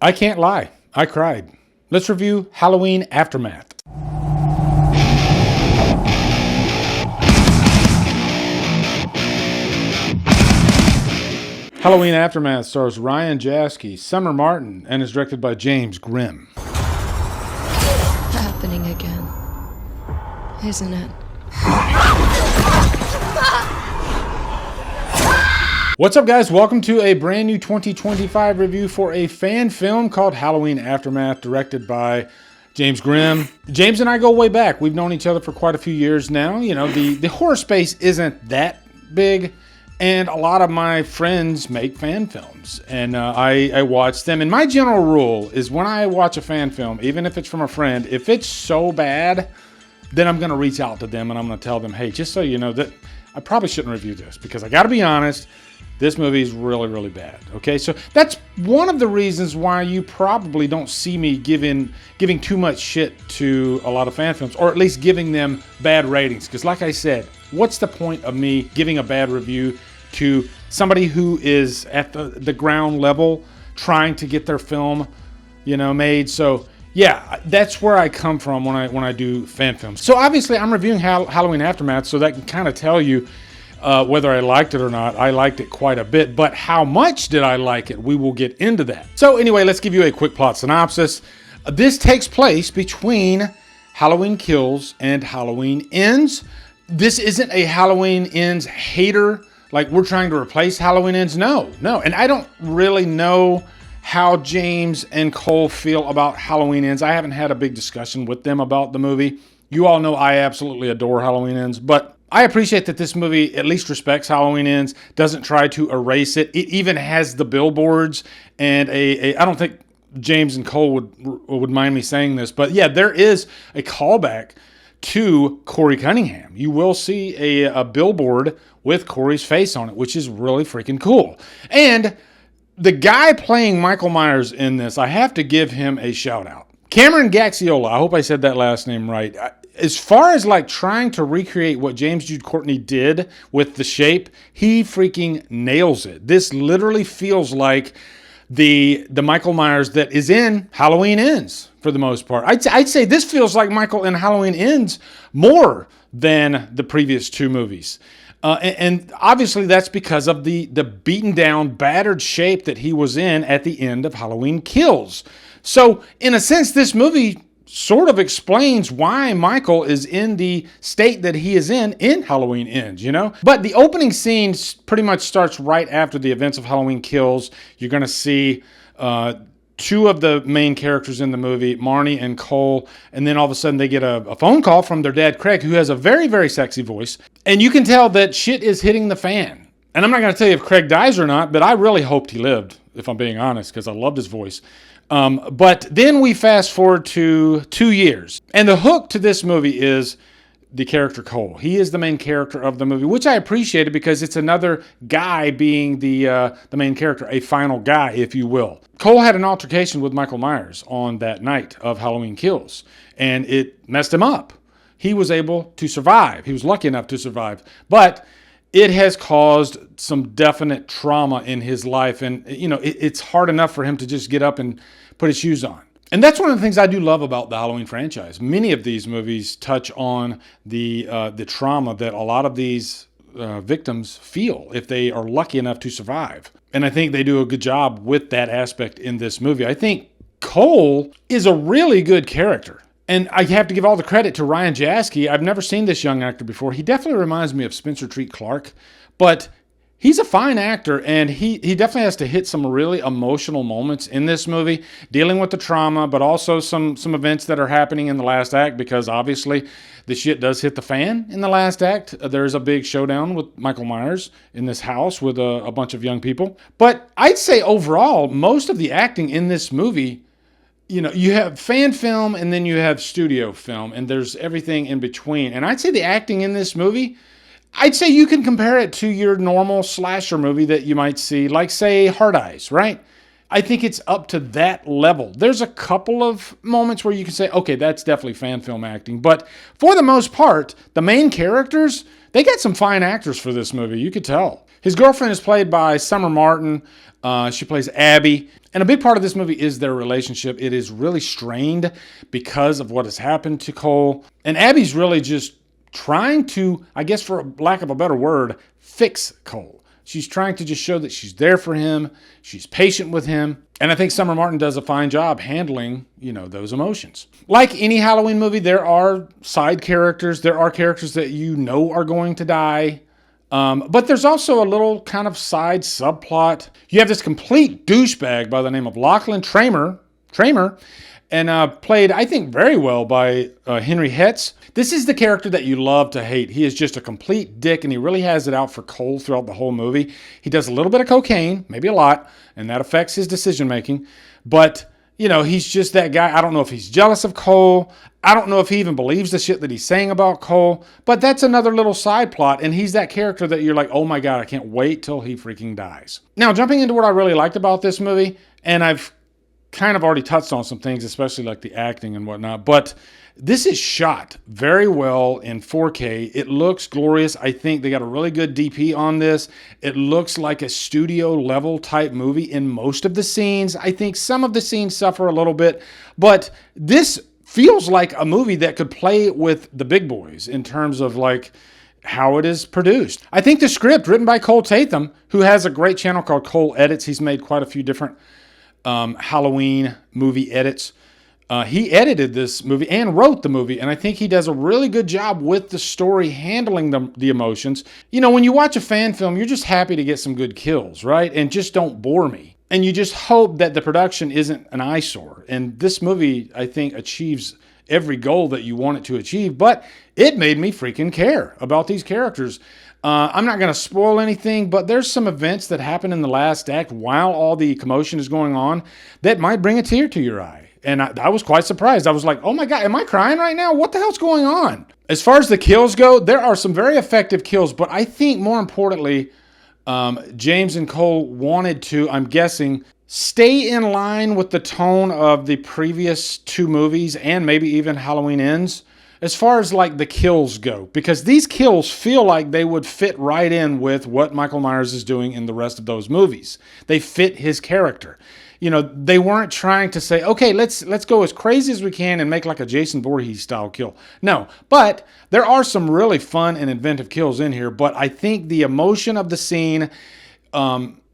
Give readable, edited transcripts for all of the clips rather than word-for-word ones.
I can't lie, I cried. Let's review Halloween Aftermath. Halloween Aftermath stars Ryan Jaske, Summer Martin, and is directed by James Grimm. Happening again, isn't it? What's up, guys? Welcome to a brand new 2025 review for a fan film called Halloween Aftermath, directed by James Grimm. James and I go way back. We've known each other for quite a few years now. You know, the horror space isn't that big, and a lot of my friends make fan films, and I watch them. And my general rule is when I watch a fan film, even if it's from a friend, if it's so bad, then I'm going to reach out to them and I'm going to tell them, hey, just so you know that I probably shouldn't review this, because I got to be honest, this movie is really, really bad. Okay, so that's one of the reasons why you probably don't see me giving too much shit to a lot of fan films, or at least giving them bad ratings. Because like I said, what's the point of me giving a bad review to somebody who is at the ground level trying to get their film, you know, made? So yeah, that's where I come from when I do fan films. So obviously I'm reviewing Halloween Aftermath, so that can kind of tell you whether I liked it or not. I liked it quite a bit, but how much did I like it? We will get into that. So anyway, let's give you a quick plot synopsis. This takes place between Halloween Kills and Halloween Ends. This isn't a Halloween Ends hater, like we're trying to replace Halloween Ends. No. And I don't really know how James and Cole feel about Halloween Ends. I haven't had a big discussion with them about the movie. You all know I absolutely adore Halloween Ends, but I appreciate that this movie at least respects Halloween Ends, doesn't try to erase it. It even has the billboards, and I don't think James and Cole would mind me saying this, but yeah, there is a callback to Corey Cunningham. You will see a billboard with Corey's face on it, which is really freaking cool. And the guy playing Michael Myers in this, I have to give him a shout out. Cameron Gaxiola, I hope I said that last name right. As far as like trying to recreate what James Jude Courtney did with the shape, he freaking nails it. This literally feels like the Michael Myers that is in Halloween Ends for the most part. I'd say this feels like Michael in Halloween Ends more than the previous two movies. And obviously that's because of the beaten down, battered shape that he was in at the end of Halloween Kills. So in a sense, this movie sort of explains why Michael is in the state that he is in Halloween Ends, you know? But the opening scene pretty much starts right after the events of Halloween Kills. You're going to see two of the main characters in the movie, Marnie and Cole, and then all of a sudden they get a phone call from their dad, Craig, who has a very, very sexy voice. And you can tell that shit is hitting the fan. And I'm not going to tell you if Craig dies or not, but I really hoped he lived, if I'm being honest, because I loved his voice. But then we fast forward to 2 years. And the hook to this movie is the character Cole. He is the main character of the movie, which I appreciated because it's another guy being the main character, a final guy, if you will. Cole had an altercation with Michael Myers on that night of Halloween Kills, and it messed him up. He was able to survive. He was lucky enough to survive. But it has caused some definite trauma in his life. And, you know, it's hard enough for him to just get up and put his shoes on. And that's one of the things I do love about the Halloween franchise. Many of these movies touch on the trauma that a lot of these victims feel if they are lucky enough to survive. And I think they do a good job with that aspect in this movie. I think Cole is a really good character. And I have to give all the credit to Ryan Jaske. I've never seen this young actor before. He definitely reminds me of Spencer Treat Clark, but he's a fine actor, and he definitely has to hit some really emotional moments in this movie, dealing with the trauma, but also some events that are happening in the last act, because obviously the shit does hit the fan in the last act. There's a big showdown with Michael Myers in this house with a bunch of young people. But I'd say overall, most of the acting in this movie, you know, you have fan film and then you have studio film, and there's everything in between. And I'd say the acting in this movie, I'd say you can compare it to your normal slasher movie that you might see, like, say, Hard Eyes, right? I think it's up to that level. There's a couple of moments where you can say, okay, that's definitely fan film acting. But for the most part, the main characters, they got some fine actors for this movie. You could tell. His girlfriend is played by Summer Martin. She plays Abby. And a big part of this movie is their relationship. It is really strained because of what has happened to Cole. And Abby's really just trying to, I guess for lack of a better word, fix Cole. She's trying to just show that she's there for him. She's patient with him. And I think Summer Martin does a fine job handling, those emotions. Like any Halloween movie, there are side characters. There are characters that are going to die. But there's also a little kind of side subplot. You have this complete douchebag by the name of Lachlan Tramer, and played, I think, very well by Henry Hetz. This is the character that you love to hate. He is just a complete dick, and he really has it out for Cole throughout the whole movie. He does a little bit of cocaine, maybe a lot, and that affects his decision-making. But, he's just that guy. I don't know if he's jealous of Cole. I don't know if he even believes the shit that he's saying about Cole. But that's another little side plot, and he's that character that you're like, oh my God, I can't wait till he freaking dies. Now, jumping into what I really liked about this movie, and I've kind of already touched on some things, especially like the acting and whatnot, but this is shot very well in 4K. It looks glorious. I think they got a really good DP on this. It looks like a studio level type movie in most of the scenes. I think some of the scenes suffer a little bit, but this feels like a movie that could play with the big boys in terms of like how it is produced. I think the script written by Cole Tatham, who has a great channel called Cole Edits. He's made quite a few different Halloween movie edits. He edited this movie and wrote the movie, and I think he does a really good job with the story, handling the emotions. When you watch a fan film, you're just happy to get some good kills, right? And just don't bore me. And you just hope that the production isn't an eyesore. And this movie, I think, achieves every goal that you want it to achieve, but it made me freaking care about these characters. I'm not going to spoil anything, but there's some events that happen in the last act while all the commotion is going on that might bring a tear to your eye. And I was quite surprised. I was like, oh my God, am I crying right now? What the hell's going on? As far as the kills go, there are some very effective kills, but I think more importantly, James and Cole wanted to, I'm guessing, stay in line with the tone of the previous two movies and maybe even Halloween Ends as far as like the kills go, because these kills feel like they would fit right in with what Michael Myers is doing in the rest of those movies. They fit his character. They weren't trying to say, okay, let's go as crazy as we can and make like a Jason Voorhees style kill. No, but there are some really fun and inventive kills in here, but I think the emotion of the scene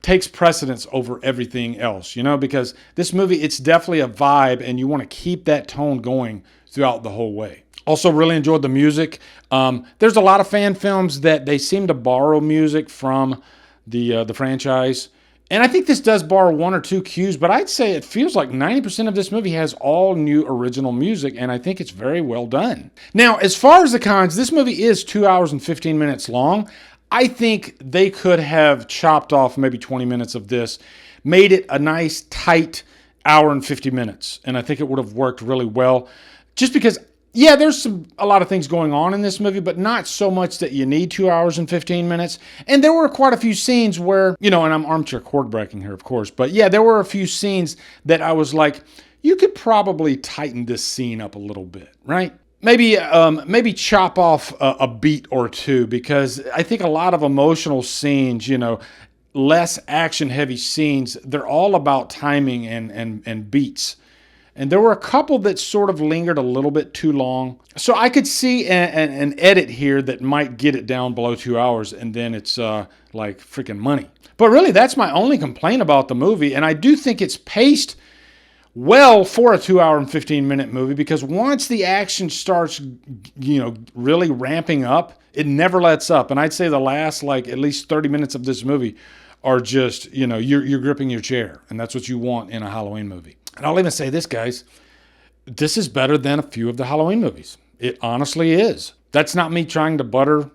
takes precedence over everything else, because this movie, it's definitely a vibe and you want to keep that tone going throughout the whole way. Also really enjoyed the music. There's a lot of fan films that they seem to borrow music from the franchise. And I think this does borrow one or two cues, but I'd say it feels like 90% of this movie has all new original music, and I think it's very well done. Now, as far as the cons, this movie is 2 hours and 15 minutes long. I think they could have chopped off maybe 20 minutes of this, made it a nice, tight hour and 50 minutes, and I think it would have worked really well. Just because, yeah, there's a lot of things going on in this movie, but not so much that you need 2 hours and 15 minutes. And there were quite a few scenes where, and I'm armchair quarterbacking here, of course, but yeah, there were a few scenes that I was like, you could probably tighten this scene up a little bit, right? Maybe chop off a beat or two, because I think a lot of emotional scenes, less action-heavy scenes, they're all about timing and beats. And there were a couple that sort of lingered a little bit too long. So I could see an edit here that might get it down below 2 hours, and then it's like freaking money. But really, that's my only complaint about the movie. And I do think it's paced well for a 2 hour and 15 minute movie, because once the action starts, really ramping up, it never lets up. And I'd say the last at least 30 minutes of this movie are just, you're gripping your chair. And that's what you want in a Halloween movie. And I'll even say this, guys, this is better than a few of the Halloween movies. It honestly is. That's not me trying to butter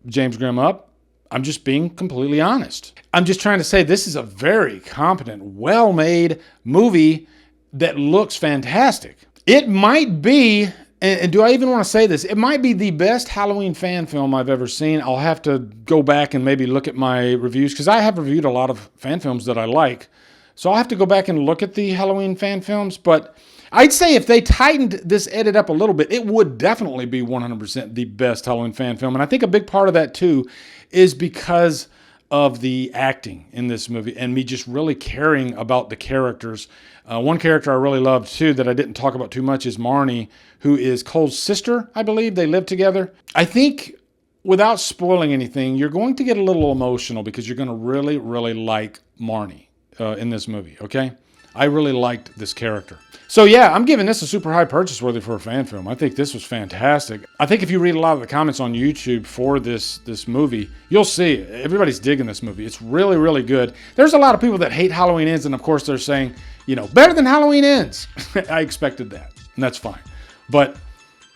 James Grimm up. I'm just being completely honest. I'm just trying to say this is a very competent, well-made movie that looks fantastic. It might be, and do I even want to say this? It might be the best Halloween fan film I've ever seen. I'll have to go back and maybe look at my reviews, because I have reviewed a lot of fan films that I like. So I'll have to go back and look at the Halloween fan films, but I'd say if they tightened this edit up a little bit, it would definitely be 100% the best Halloween fan film. And I think a big part of that too is because of the acting in this movie and me just really caring about the characters. One character I really loved too that I didn't talk about too much is Marnie, who is Cole's sister, I believe. They live together. I think without spoiling anything, you're going to get a little emotional because you're going to really, really like Marnie in this movie, okay? I really liked this character. So yeah, I'm giving this a super high purchase worthy for a fan film. I think this was fantastic. I think if you read a lot of the comments on YouTube for this movie, you'll see everybody's digging this movie. It's really, really good. There's a lot of people that hate Halloween Ends, and of course they're saying, you know, better than Halloween Ends. I expected that, and that's fine. But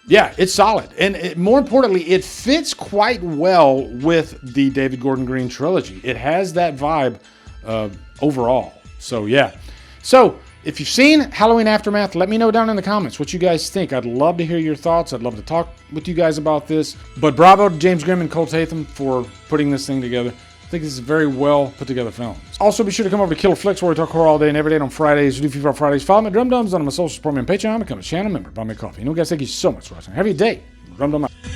yeah, it's solid. And more importantly, it fits quite well with the David Gordon Green trilogy. It has that vibe overall. So yeah. So if you've seen Halloween Aftermath, let me know down in the comments what you guys think. I'd love to hear your thoughts. I'd love to talk with you guys about this. But bravo to James Grimm and Cole Tatham for putting this thing together. I think this is a very well put together film. Also, be sure to come over to Killer Flicks, where we talk horror all day and every day on Fridays. We do FIFA Fridays. Follow me at Drumdums on my social, support me on Patreon, become a channel member, buy me a coffee. You know, guys, thank you so much for watching. Have a good day. Drumdum out.